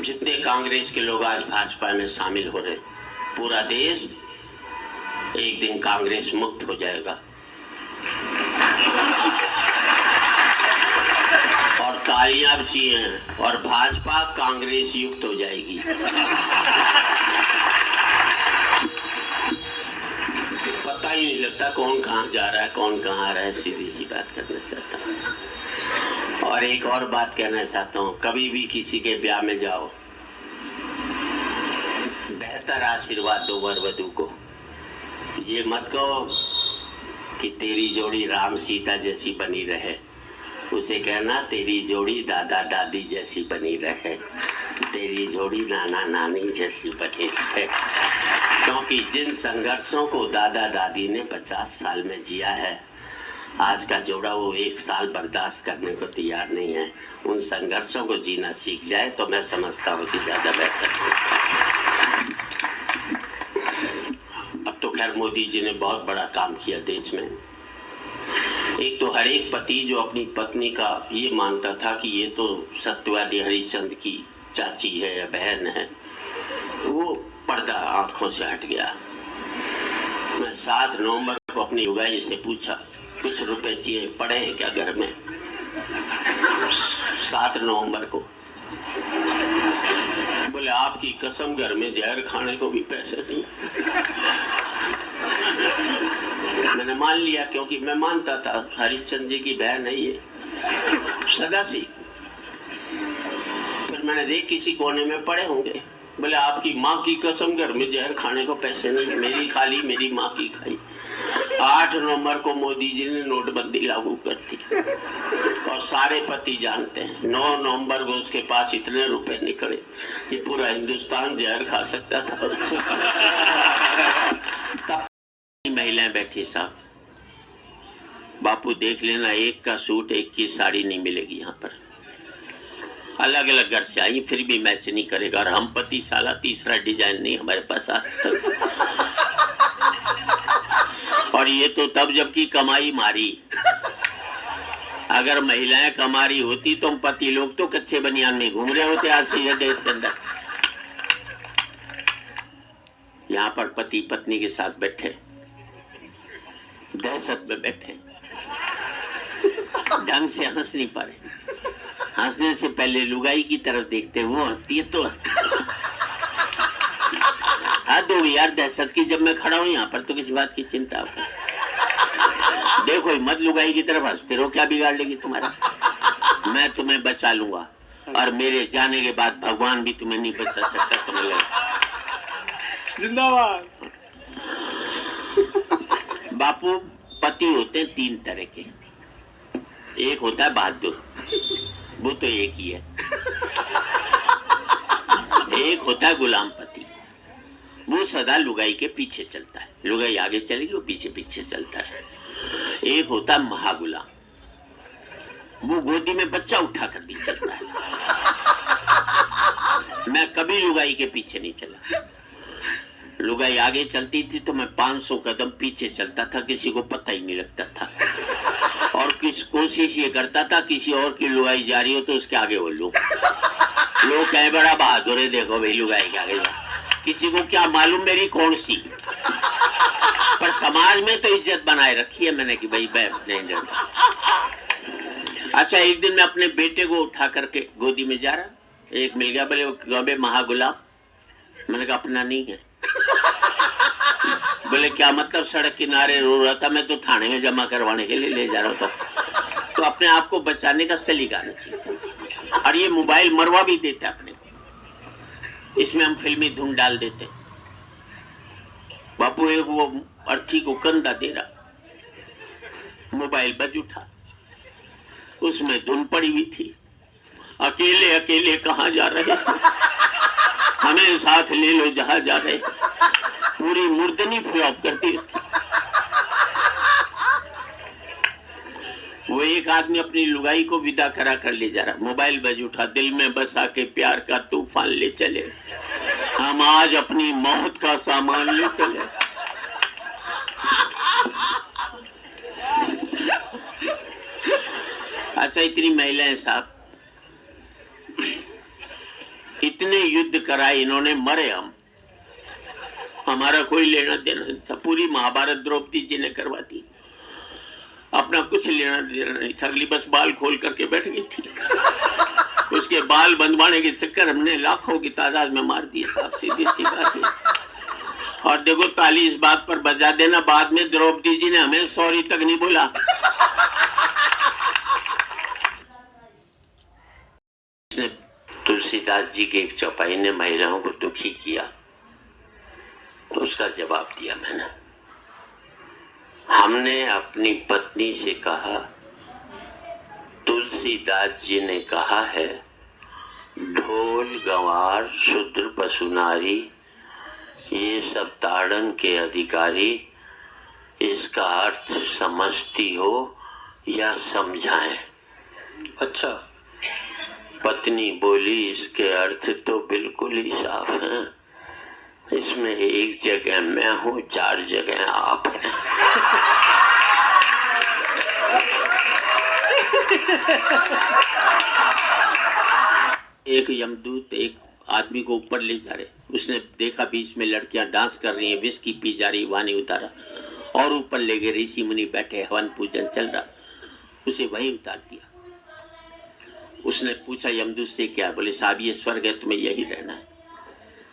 जितने कांग्रेस के लोग आज भाजपा में शामिल हो रहे, पूरा देश एक दिन कांग्रेस मुक्त हो जाएगा और तालियां बजिए और भाजपा कांग्रेस युक्त हो जाएगी। पता ही नहीं लगता कौन कहां जा रहा है, कौन कहां आ रहा है। सीधी सी बात करना चाहता हूं। और एक और बात कहना चाहता हूं, कभी भी किसी के ब्याह में जाओ, बेहतर आशीर्वाद दो वर वधू को। ये मत कहो कि तेरी जोड़ी राम सीता जैसी बनी रहे, उसे कहना तेरी जोड़ी दादा दादी जैसी बनी रहे, तेरी जोड़ी नाना नानी जैसी बनी रहे। क्योंकि जिन संघर्षों को दादा दादी ने 50 साल में जिया है, आज का जोड़ा वो 1 साल बर्दाश्त करने को तैयार नहीं है। उन संघर्षों को जीना सीख जाए तो मैं समझता हूँ कि ज्यादा बेहतर है। अब तो खैर मोदी जी ने बहुत बड़ा काम किया देश में। एक तो हर एक पति जो अपनी पत्नी का ये मानता था कि ये तो सत्यवादी हरिश्चंद्र की चाची है या बहन है, वो पर्दा आंखों से हट गया। मैं 7 नवंबर को अपनी लुगाई से पूछा, कुछ रुपए चाहिए पड़े हैं क्या घर में? 7 नवंबर को बोले आपकी कसम घर में जहर खाने को भी पैसे नहीं। मैंने मान लिया, क्योंकि मैं मानता था हरिश्चंद्र जी की बहन है ये, सगा सी। फिर मैंने देख किसी कोने में पड़े होंगे, बोले आपकी माँ की कसम घर में जहर खाने को पैसे नहीं, मेरी खाली मेरी माँ की खाई। 8 नवंबर को मोदी जी ने नोटबंदी लागू कर दी और सारे पति जानते हैं 9 नवंबर को उसके पास इतने रुपए निकले कि पूरा हिंदुस्तान जहर खा सकता था। तब महिलाएं बैठी, साहब बापू देख लेना, एक का सूट एक की साड़ी नहीं मिलेगी यहाँ पर। अलग अलग घर से आई फिर भी मैच नहीं करेगा। और हम पति साला तीसरा डिजाइन नहीं हमारे पास आता। और ये तो तब जबकि कमाई मारी। अगर महिलाएं कमा रही होती तो हम पति लोग तो कच्चे बनियान में घूम रहे होते आज से देश के अंदर। यहाँ पर पति पत्नी के साथ बैठे, दहशत में बैठे, ढंग से हंस नहीं पा रहे। हंसने से पहले लुगाई की तरफ देखते, वो हंसती है तो हंसती। हद हो यार दहशत की। जब मैं खड़ा हूं यहाँ पर तो किसी बात की चिंता हो। देखो मत लुगाई की तरफ हंसते रहो, क्या बिगाड़ लेगी तुम्हारा? मैं तुम्हें बचा लूंगा और मेरे जाने के बाद भगवान भी तुम्हें नहीं बचा सकता, समझ लो। जिंदाबाद। बापू पति होते हैं 3 तरह के। एक होता है बहादुर, वो तो एक ही है। एक होता है गुलाम पति, वो सदा लुगाई के पीछे चलता है। लुगाई आगे चलेगी वो पीछे पीछे चलता है। एक होता है महागुलाम, वो गोदी में बच्चा उठा कर भी चलता है। मैं कभी लुगाई के पीछे नहीं चला। लुगाई आगे चलती थी तो मैं 500 कदम पीछे चलता था, किसी को पता ही नहीं लगता था। और किस कोशिश ये करता था किसी और की लुगाई जा रही हो तो उसके आगे बोल लूं। लोग कहे बड़ा बहादुर है, देखो भाई लुगाई के आगे जा। किसी को क्या मालूम मेरी कौन सी, पर समाज में तो इज्जत बनाए रखी है मैंने कि भाई मैं नहीं डरता। अच्छा एक दिन मैं अपने बेटे को उठा करके गोदी में जा रहा, एक मिल गया, बोले गबे महागुलाम। मैंने कहा अपना नहीं है। बोले क्या मतलब? सड़क किनारे रो रहा था, मैं तो थाने में जमा करवाने के लिए ले जा रहा था। तो अपने आप को बचाने का सलीका आना चाहिए। और ये मोबाइल मरवा भी देते अपने को, इसमें हम फिल्मी धुन डाल देते। बापू एक वो अर्थी को कंधा दे रहा, मोबाइल बज उठा, उसमें धुन पड़ी हुई थी, अकेले अकेले कहाँ जा रहे, हमें साथ ले लो जहां जा रहे। पूरी मुर्दनी फ्लॉप करती इसकी। वो एक आदमी अपनी लुगाई को विदा करा कर ले जा रहा, मोबाइल बज उठा, दिल में बसा के प्यार का तूफान ले चले, हम आज अपनी मौत का सामान ले चले। अच्छा इतनी महिलाएं साहब, इतने युद्ध कराए इन्होंने, मरे हम, हमारा कोई लेना देना नहीं था। पूरी महाभारत द्रौपदी जी ने करवा दी, अपना कुछ लेना देना नहीं था। अगली बस बाल खोल करके बैठ गई थी। उसके बाल बंधवाने के चक्कर हमने लाखों की तादाद में मार दिए साहब, सीधी सी बात है। और देखो ताली इस बात पर बजा देना, बाद में द्रौपदी जी ने हमें सॉरी तक नहीं बोला। तुलसीदास जी के एक चौपाई ने महिलाओं को दुखी किया, तो उसका जवाब दिया मैंने। हमने अपनी पत्नी से कहा, तुलसीदास जी ने कहा है, ढोल गंवार शूद्र पशु नारी ये सब ताड़न के अधिकारी, इसका अर्थ समझती हो या समझाएं। अच्छा। पत्नी बोली, इसके अर्थ तो बिल्कुल ही साफ हैं, इसमें एक जगह मैं हूं, 4 जगह आप हैं। एक यमदूत एक आदमी को ऊपर ले जा रहे, उसने देखा बीच में लड़कियां डांस कर रही हैं, विस्की पी जा रही, वहां नहीं उतारा और ऊपर ले गए। ऋषि मुनि बैठे, हवन पूजन चल रहा, उसे वहीं उतार दिया। उसने पूछा यमदूत से, क्या? बोले साहब ये स्वर्ग है, तुम्हें यही रहना है।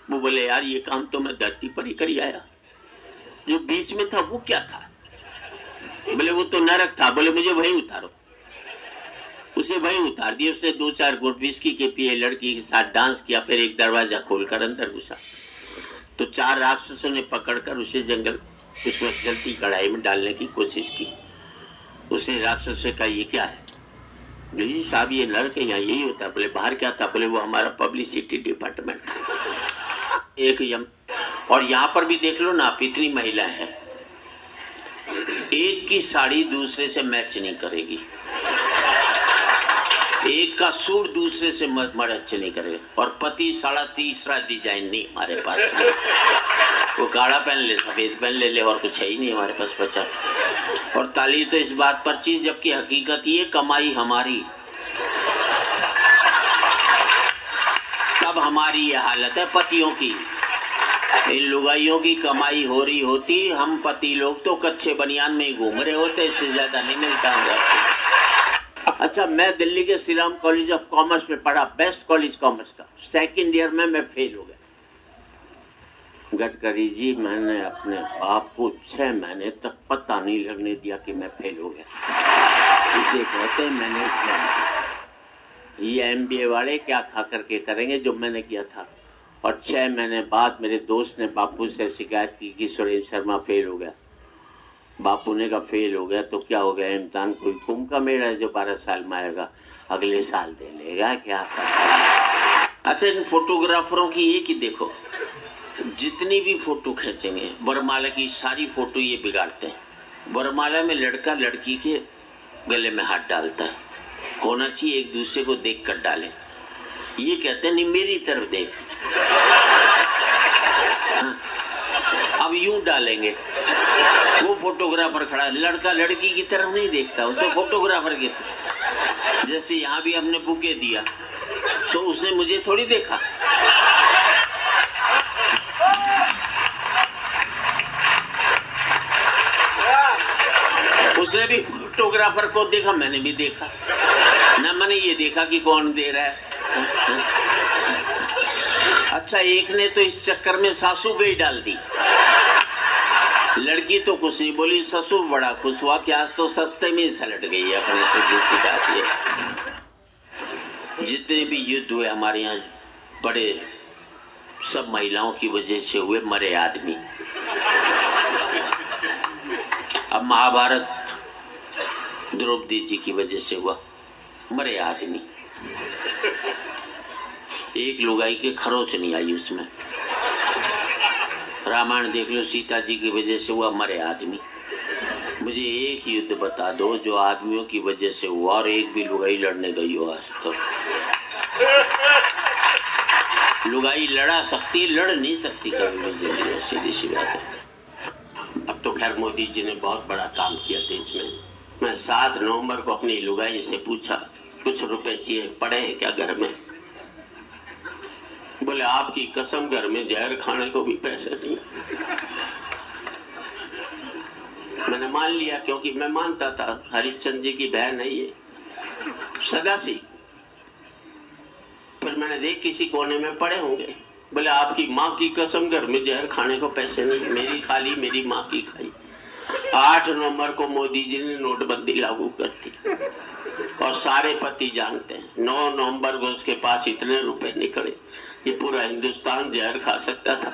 वो बोले यार ये काम तो मैं धरती पर ही कर आया, जो बीच में था वो क्या था? बोले वो तो नरक था। बोले मुझे वहीं उतारो। उसे वहीं उतार दिया। उसने 2-4 घूंट विस्की के पिए, लड़की के साथ डांस किया, फिर एक दरवाजा खोलकर अंदर घुसा तो 4 राक्षसों ने पकड़कर उसे जंगल उसमें जलती कढ़ाई में डालने की कोशिश की। उसने राक्षस से कहा ये क्या है? जी साहब ये नरक है, यहाँ यही होता है। बोले बाहर क्या था? बोले वो हमारा पब्लिसिटी डिपार्टमेंट था। एक यम, और यहाँ पर भी देख लो ना आप, इतनी महिलाएं हैं, एक की साड़ी दूसरे से मैच नहीं करेगी, एक का सूट दूसरे से मैच नहीं करेगा, और पति साड़ा तीसरा डिजाइन नहीं हमारे पास नहीं। वो काला पहन ले, सफेद पहन ले, और कुछ है ही नहीं हमारे पास बचा। और ताली तो इस बात पर चीज, जबकि हकीकत ये कमाई हमारी, तब हमारी ये हालत है पतियों की। इन लुगाइयों की कमाई हो रही होती, हम पति लोग तो कच्चे बनियान में ही घूम रहे होते, इससे ज्यादा नहीं मिलता होगा। अच्छा, मैं दिल्ली के Shri Ram college of commerce में पढ़ा, बेस्ट कॉलेज कॉमर्स का। 2nd ईयर में मैं फेल हो गया। गडकरी जी, मैंने अपने बाप को 6 महीने तक पता नहीं लगने दिया कि मैं फेल हो गया। इसे कहते हैं मैंने ये MBA वाले क्या खा करके करेंगे जो मैंने किया था। और 6 महीने बाद मेरे दोस्त ने बापू से शिकायत की कि सुरेंद्र शर्मा फेल हो गया। बापू ने कहा फेल हो गया तो क्या हो गया, इम्तिहान कोई कुंभ का मेला है जो 12 साल में आएगा, अगले साल दे लेगा, क्या करता। अच्छा, इन फोटोग्राफरों की एक ही देखो, जितनी भी फोटो खींचेंगे, वरमाला की सारी फोटो ये बिगाड़ते हैं। वरमाला में लड़का लड़की के गले में हाथ डालता है, होना चाहिए एक दूसरे को देख कर डालें। ये कहते हैं नहीं मेरी तरफ देख। हाँ। अब यूं डालेंगे, वो फोटोग्राफर खड़ा, लड़का लड़की की तरफ नहीं देखता, उसे फोटोग्राफर की तरफ। जैसे यहाँ भी हमने बुके दिया तो उसने मुझे थोड़ी देखा, उसने भी फोटोग्राफर को देखा, मैंने भी देखा ना, मैंने ये देखा कि कौन दे रहा है। अच्छा, एक ने तो इस चक्कर में सासू गई डाल दी, लड़की तो कुछ नहीं बोली, ससुर बड़ा खुश हुआ कि आज तो सस्ते में सलट गई अपने से। किसी बात ये जितने भी युद्ध हुए हमारे यहाँ बड़े, सब महिलाओं की वजह से हुए, मरे आदमी। अब महाभारत द्रौपदी जी की वजह से हुआ, मरे आदमी। एक लुगाई के खरोच नहीं आई उसमें। रामायण देख लो, सीता जी की वजह से हुआ, मरे आदमी। मुझे एक युद्ध बता दो जो आदमियों की वजह से हुआ और एक भी लुगाई लड़ने गई हो आज तक। लुगाई लड़ा सकती, लड़ नहीं सकती कभी भी, सीधी सी बात है। अब तो खैर मोदी जी ने बहुत बड़ा काम किया देश में। मैं 7 नवंबर को अपनी लुगाई से पूछा कुछ रुपए चाहिए पड़े हैं क्या घर में? बोले आपकी कसम घर में जहर खाने को भी पैसे नहीं। मैंने मान लिया क्योंकि मैं मानता था हरिश्चंद्र जी की बहन है ये सदा सी। फिर मैंने देख किसी कोने में पड़े होंगे। बोले आपकी माँ की कसम घर में जहर खाने को पैसे नहीं, मेरी खाली मेरी माँ की खाई। 8 नवंबर को मोदी जी ने नोटबंदी लागू कर दी और सारे पति जानते हैं 9 नवंबर को उसके पास इतने रुपए निकले कि पूरा हिंदुस्तान जहर खा सकता था।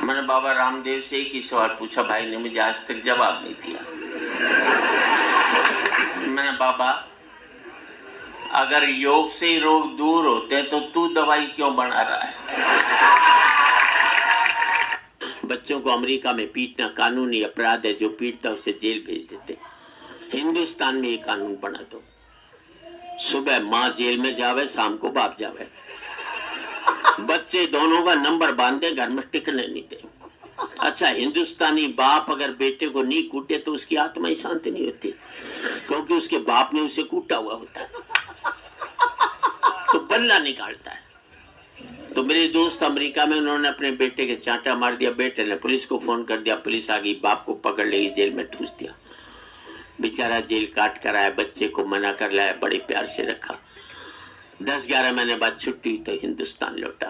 मैंने बाबा रामदेव से एक ही सवाल पूछा, भाई ने मुझे आज तक जवाब नहीं दिया। मैंने बाबा अगर योग से ही रोग दूर होते तो तू दवाई क्यों बना रहा है? बच्चों को अमेरिका में पीटना कानूनी अपराध है, जो पीटता उसे जेल भेज देते। हिंदुस्तान में ये कानून बना दो, सुबह माँ जेल में जावे, शाम को बाप जावे, बच्चे दोनों का नंबर बांधे, घर में टिकने नहीं दे। अच्छा, हिंदुस्तानी बाप अगर बेटे को नहीं कूटे तो उसकी आत्मा ही शांति नहीं होती, क्योंकि उसके बाप ने उसे कूटा हुआ होता है, तो बल्ला निकालता है। तो मेरे दोस्त अमेरिका में, उन्होंने अपने बेटे के चांटा मार दिया, बेटे ने पुलिस को फोन कर दिया, पुलिस आ गई, बाप को पकड़ लेगी, जेल में ठूस दिया। बेचारा जेल काट कर आया, बच्चे को मना कर लाया, बड़े प्यार से रखा। 10-11 महीने बाद छुट्टी हुई तो हिंदुस्तान लौटा।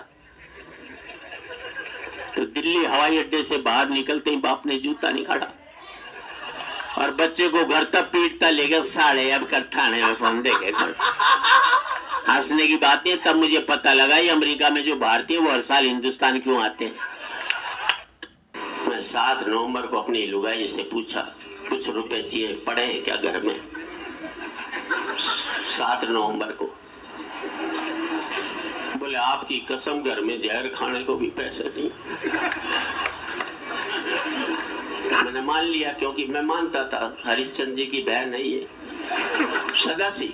तो दिल्ली हवाई अड्डे से बाहर निकलते ही बाप ने जूता निकाला और बच्चे को घर तक पीटता ले गया, साढ़े अब कर थाने में फोन दे गए। हंसने की बात है, तब मुझे पता लगा ये अमेरिका में जो भारतीय वो हर साल हिंदुस्तान क्यों आते हैं। मैं 7 नवंबर को अपनी लुगाई से पूछा, कुछ रुपए चाहिए, पड़े हैं क्या घर में? 7 नवंबर को बोले आपकी कसम घर में जहर खाने को भी पैसे नहीं। मैंने मान लिया क्योंकि मैं मानता था हरिश्चंद्र जी की बहन है ये सदा सी।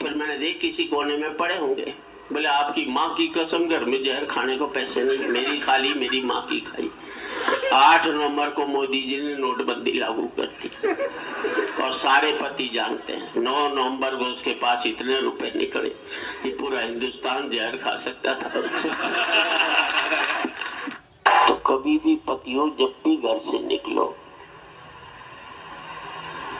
फिर मैंने देख किसी कोने में पड़े होंगे। बोले आपकी माँ की कसम घर में जहर खाने को पैसे नहीं, मेरी खाली मेरी माँ की खाई। 8 नवंबर को मोदी जी ने नोटबंदी लागू कर दी और सारे पति जानते हैं 9 नवंबर को उसके पास इतने रुपए निकले कि पूरा हिंदुस्तान जहर खा सकता था। तो कभी भी पतियों, जब भी घर से निकलो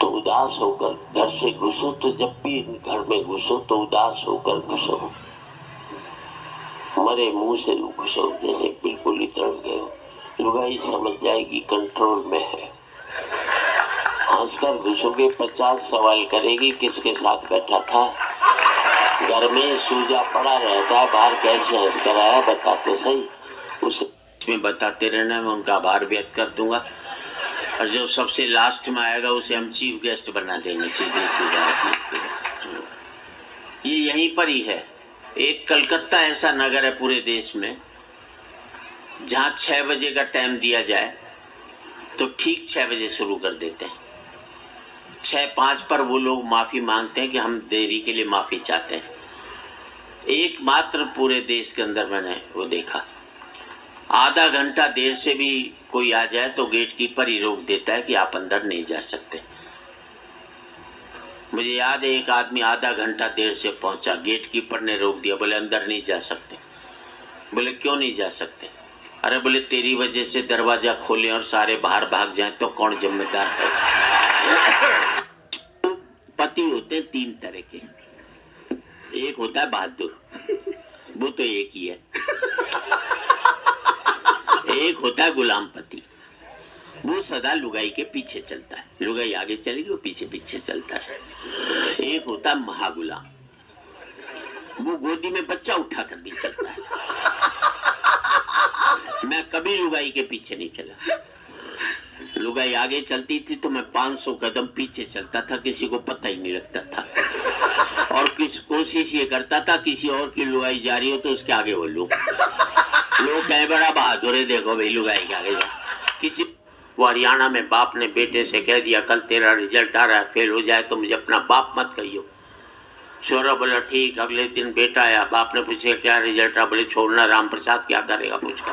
तो उदास होकर घर से घुसो, तो जब भी घर में घुसो तो उदास होकर घुसो, मरे मुंह से घुसो, जैसे बिल्कुल ही तड़प गए हो। लुगाई समझ जाएगी कंट्रोल में है। हंसकर घुसोगे 50 सवाल करेगी, किसके साथ बैठा था, घर में सूजा पड़ा रहता है, बाहर कैसे हंसकर आया बताते सही, उसमें बताते रहना, मैं उनका आभार व्यक्त कर दूंगा। और जो सबसे लास्ट में आएगा उसे हम चीफ गेस्ट बना देंगे, सीधे सीधे। ये यहीं पर ही है। एक कलकत्ता ऐसा नगर है पूरे देश में जहाँ 6 बजे का टाइम दिया जाए तो ठीक 6 बजे शुरू कर देते हैं। 6:05 पर वो लोग माफ़ी मांगते हैं कि हम देरी के लिए माफ़ी चाहते हैं। एकमात्र पूरे देश के अंदर मैंने वो देखा, आधा घंटा देर से भी कोई आ जाए तो गेट कीपर ही रोक देता है कि आप अंदर नहीं जा सकते। मुझे याद है एक आदमी आधा घंटा देर से पहुंचा, गेट कीपर ने रोक दिया, बोले अंदर नहीं जा सकते। बोले क्यों नहीं जा सकते? अरे बोले तेरी वजह से दरवाजा खोले और सारे बाहर भाग जाएं तो कौन जिम्मेदार है? पति होते हैं 3 तरह के, एक होता है बहादुर, वो तो एक ही है। एक होता है गुलाम पति, वो सदा लुगाई के पीछे चलता है, लुगाई आगे चलेगी वो पीछे पीछे चलता है। एक होता है महागुलाम, वो गोदी में बच्चा उठा कर भी चलता है। मैं कभी लुगाई के पीछे नहीं चला। लुगाई आगे चलती थी तो मैं 500 कदम पीछे चलता था, किसी को पता ही नहीं लगता था। और कोशिश ये करता था किसी और की लुगाई जा रही हो तो उसके आगे बोलूं, लोग कहे बड़ा बहादुर है, देखो भाई लुगाई के आगे जा। किसी वो हरियाणा में बाप ने बेटे से कह दिया कल तेरा रिजल्ट आ रहा है, फेल हो जाए तो मुझे अपना बाप मत कहियो। छोरा बोला ठीक। अगले दिन बेटा आया, बाप ने पूछा क्या रिजल्ट आ? बोले छोड़ना, राम प्रसाद क्या करेगा पूछकर।